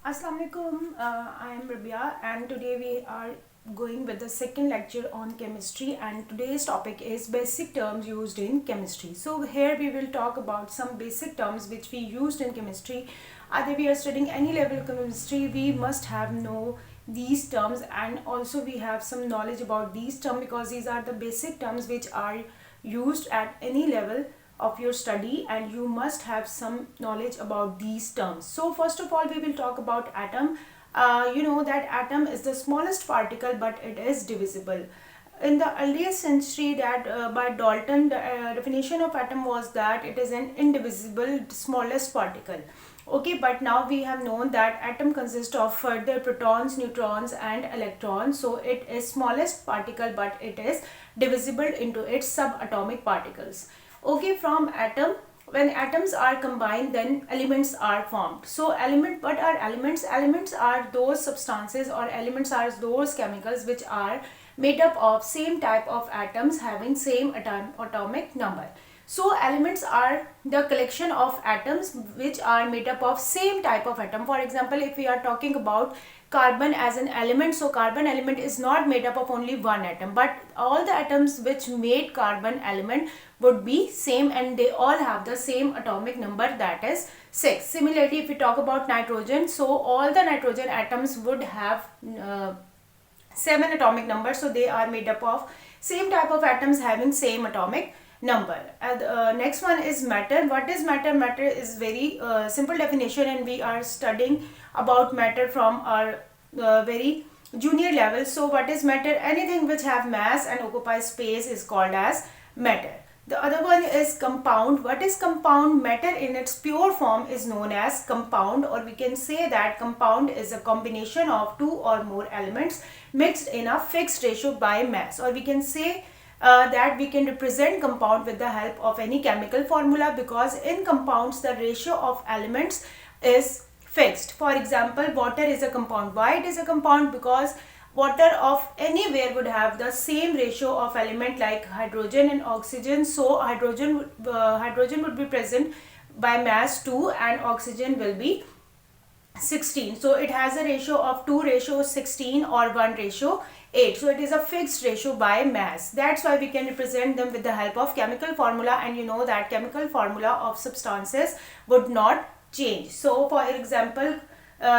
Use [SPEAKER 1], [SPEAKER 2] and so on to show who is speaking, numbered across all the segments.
[SPEAKER 1] Assalamu alaikum. I am Rabia, and today we are going with the second lecture on chemistry, and today's topic is basic terms used in chemistry. So here we will talk about some basic terms which we used in chemistry. Either we are studying any level of chemistry, we must have know these terms, and also we have some knowledge about these terms because these are the basic terms which are used at any level of your study, and you must have some knowledge about these terms. So first of all we will talk about atom. You know that atom is the smallest particle, but it is divisible. In the earliest century, that by Dalton, the definition of atom was that it is an indivisible smallest particle. Okay, but now we have known that atom consists of further protons, neutrons and electrons. So it is smallest particle, but it is divisible into its subatomic particles. Okay, from atom, when atoms are combined, then elements are formed. So what are elements? Elements are those substances, or elements are those chemicals which are made up of same type of atoms having same atomic number. So elements are the collection of atoms which are made up of same type of atom. For example, if we are talking about carbon as an element, so carbon element is not made up of only one atom, but all the atoms which made carbon element would be same, and they all have the same atomic number, that is 6. Similarly, if we talk about nitrogen, so all the nitrogen atoms would have 7 atomic numbers, so they are made up of same type of atoms having same atomic number. And next one is matter. What is matter? Matter is very simple definition, and we are studying about matter from our very junior level. So what is matter? Anything which have mass and occupies space is called as matter. The other one is compound. What is compound? Matter in its pure form is known as compound, or we can say that compound is a combination of two or more elements mixed in a fixed ratio by mass, or we can say that we can represent compound with the help of any chemical formula, because in compounds the ratio of elements is fixed. For example, water is a compound. Why it is a compound? Because water of anywhere would have the same ratio of element like hydrogen and oxygen. So hydrogen would be present by mass 2 and oxygen will be 16. So it has a ratio of 2:16 or 1:8. So it is a fixed ratio by mass. That's why we can represent them with the help of chemical formula, and you know that chemical formula of substances would not change. So for example,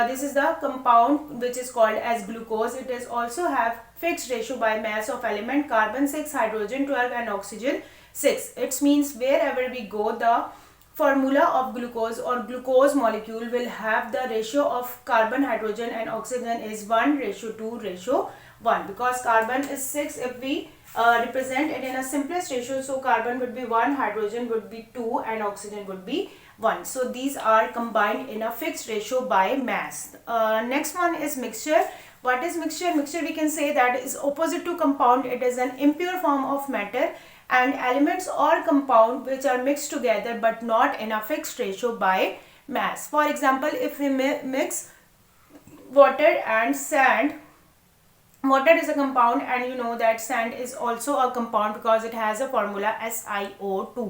[SPEAKER 1] this is the compound which is called as glucose. It is also have fixed ratio by mass of element carbon 6, hydrogen 12 and oxygen 6. It means wherever we go, the formula of glucose or glucose molecule will have the ratio of carbon, hydrogen and oxygen is 1:2:1, because carbon is 6. If we represent it in a simplest ratio, so carbon would be 1, hydrogen would be 2 and oxygen would be 1. So these are combined in a fixed ratio by mass. Next one is mixture. What is mixture? Mixture, we can say that is opposite to compound. It is an impure form of matter, and elements or compound which are mixed together but not in a fixed ratio by mass. For example, if we mix water and sand, water is a compound, and you know that sand is also a compound because it has a formula SiO2,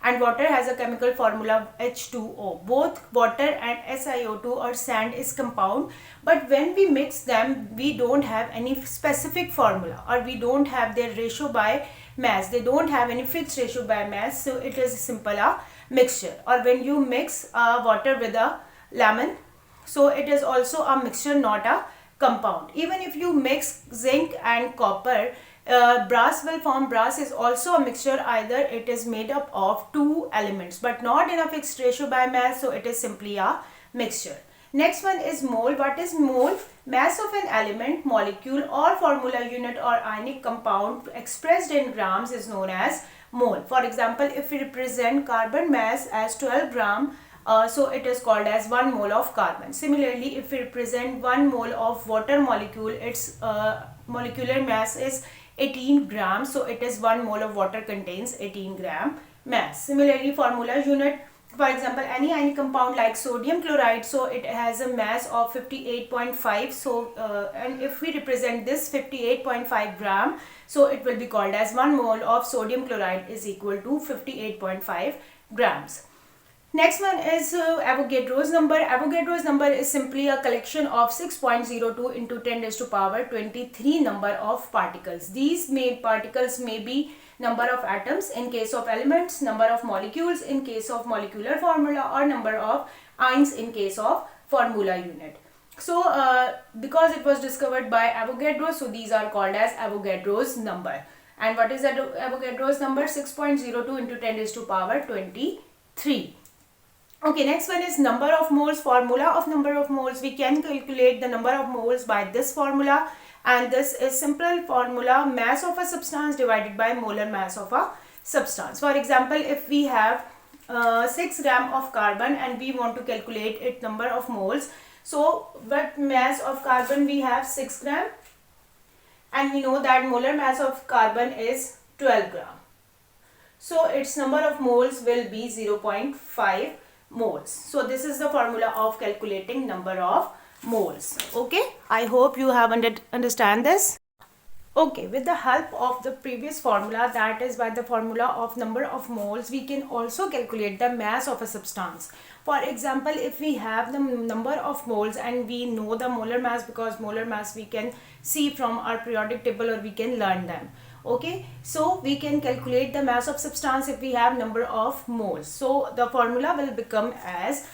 [SPEAKER 1] and water has a chemical formula H2O. Both water and SiO2 or sand is compound, but when we mix them, we don't have any specific formula, or we don't have their ratio by mass. They don't have any fixed ratio by mass, so it is simple a mixture. Or when you mix water with a lemon, so it is also a mixture, not a compound. Even if you mix zinc and copper, brass will form. Brass is also a mixture. Either it is made up of two elements but not in a fixed ratio by mass, so it is simply a mixture. Next one is mole. What is mole? Mass of an element, molecule or formula unit or ionic compound expressed in grams is known as mole. For example, if we represent carbon mass as 12 gram, so it is called as 1 mole of carbon. Similarly, if we represent 1 mole of water molecule, its molecular mass is 18 grams, so it is 1 mole of water contains 18 gram mass. Similarly, formula unit, for example, any ionic compound like sodium chloride, so it has a mass of 58.5. So and if we represent this 58.5 gram, so it will be called as 1 mole of sodium chloride is equal to 58.5 grams. Next one is Avogadro's number. Avogadro's number is simply a collection of 6.02 into 10 raised to power 23 number of particles. These particles may be number of atoms in case of elements, number of molecules in case of molecular formula, or number of ions in case of formula unit. So because it was discovered by Avogadro, so these are called as Avogadro's number. And what is Avogadro's number? 6.02 into 10 raised to power 23. Okay, next one is number of moles. Formula of number of moles. We can calculate the number of moles by this formula, and this is simple formula: mass of a substance divided by molar mass of a substance. For example, if we have 6 gram of carbon and we want to calculate its number of moles, so what mass of carbon we have? 6 gram, and we know that molar mass of carbon is 12 gram. So its number of moles will be 0.5 moles. So this is the formula of calculating number of moles. Okay, I hope you have understand this. Okay, with the help of the previous formula, that is by the formula of number of moles, we can also calculate the mass of a substance. For example, if we have the number of moles and we know the molar mass, because molar mass we can see from our periodic table or we can learn them. Okay, so we can calculate the mass of substance if we have number of moles. So the formula will become as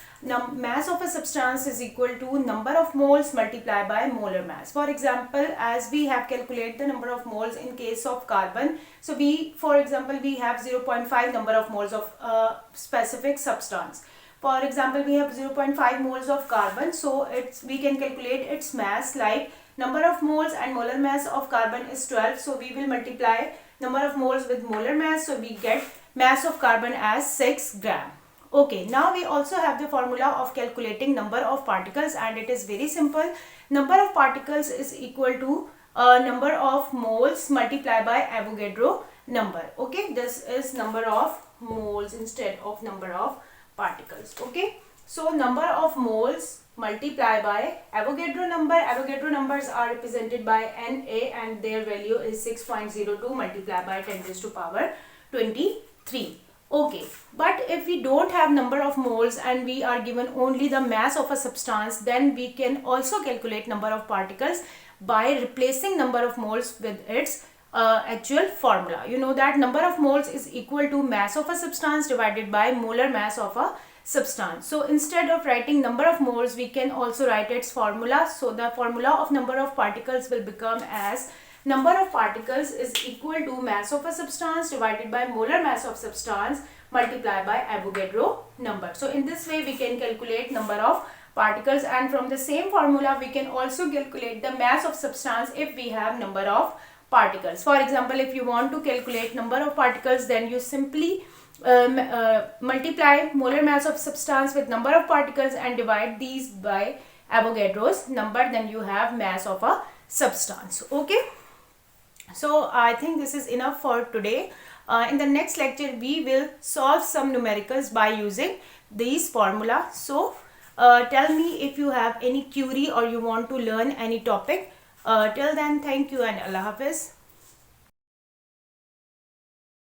[SPEAKER 1] mass of a substance is equal to number of moles multiplied by molar mass. For example, as we have calculated the number of moles in case of carbon, so for example we have 0.5 number of moles of a specific substance. For example, we have 0.5 moles of carbon, so we can calculate its mass like number of moles and molar mass of carbon is 12, so we will multiply number of moles with molar mass, so we get mass of carbon as 6 gram. Okay, now we also have the formula of calculating number of particles, and it is very simple. Number of particles is equal to number of moles multiplied by Avogadro number. Okay, this is number of moles instead of number of particles. Okay, so number of moles multiplied by Avogadro number. Avogadro numbers are represented by Na and their value is 6.02 multiplied by 10 raised to power 23. Okay, but if we don't have number of moles and we are given only the mass of a substance, then we can also calculate number of particles by replacing number of moles with its actual formula. You know that number of moles is equal to mass of a substance divided by molar mass of a substance. So instead of writing number of moles, we can also write its formula. So the formula of number of particles will become as number of particles is equal to mass of a substance divided by molar mass of substance multiplied by Avogadro number. So in this way we can calculate number of particles, and from the same formula we can also calculate the mass of substance if we have number of particles. For example, if you want to calculate number of particles, then you simply multiply molar mass of substance with number of particles and divide these by Avogadro's number, then you have mass of a substance. Okay, so I think this is enough for today. In the next lecture we will solve some numericals by using these formula. So tell me if you have any query or you want to learn any topic. Till then, thank you and Allah Hafiz.